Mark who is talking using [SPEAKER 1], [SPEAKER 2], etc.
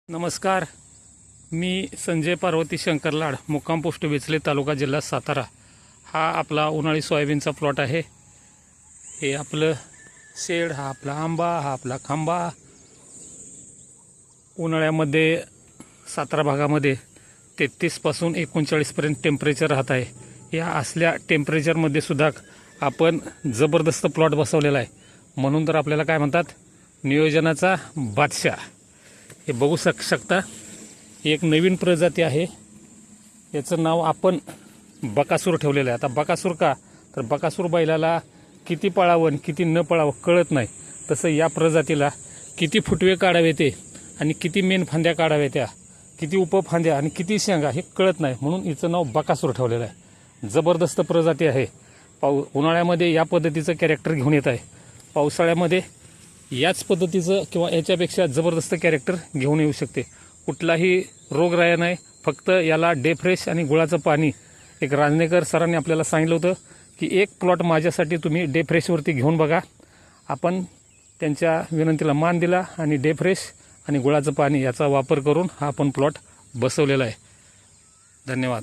[SPEAKER 1] नमस्कार. मी संजय पार्वती शंकर लाड, मुक्काम पोस्ट वेचले, तालुका जिल्हा सातारा. हा आपला उन्हाळी सोयाबीनचा प्लॉट आहे. हे आपलं शेड, हा आपला आंबा, हा आपला खांबा. उन्हाळ्यामध्ये सातारा भागामध्ये 33 पासून 39 पर्यंत टेम्परेचर राहत आहे. या असल्या टेम्परेचरमध्ये सुद्धा आपण जबरदस्त प्लॉट बसवलेला आहे. म्हणून तर आपल्याला काय म्हणतात, नियोजनाचा बादशाह. हे बघू शकता, एक नवीन प्रजाती आहे. याचं नाव आपण बकासूर ठेवलेलं आहे. आता बकासूर का, तर बकासूर बैलाला किती पळावं आणि किती न पळावं कळत नाही. तसं या प्रजातीला किती फुटवे काढावे ते आणि किती मेन फांद्या काढाव्या त्या, किती उपफांद्या आणि किती शेंगा हे कळत नाही. म्हणून हिचं नाव बकासूर ठेवलेलं आहे. जबरदस्त प्रजाती आहे. उन्हाळ्यामध्ये या पद्धतीचं कॅरेक्टर घेऊन येत आहे. पावसाळ्यामध्ये याच पद्धतीचं किंवा याच्यापेक्षा जबरदस्त कॅरेक्टर घेऊन येऊ शकते. कुठलाही रोगराया नाही. फक्त याला डे फ्रेश आणि गुळाचं पाणी. एक रांजणेकर सरांनी आपल्याला सांगितलं होतं की एक प्लॉट माझ्यासाठी तुम्ही डे फ्रेशवरती घेऊन बघा. आपण त्यांच्या विनंतीला मान दिला आणि डे फ्रेश आणि गुळाचं पाणी याचा वापर करून हा आपण प्लॉट बसवलेला आहे. धन्यवाद.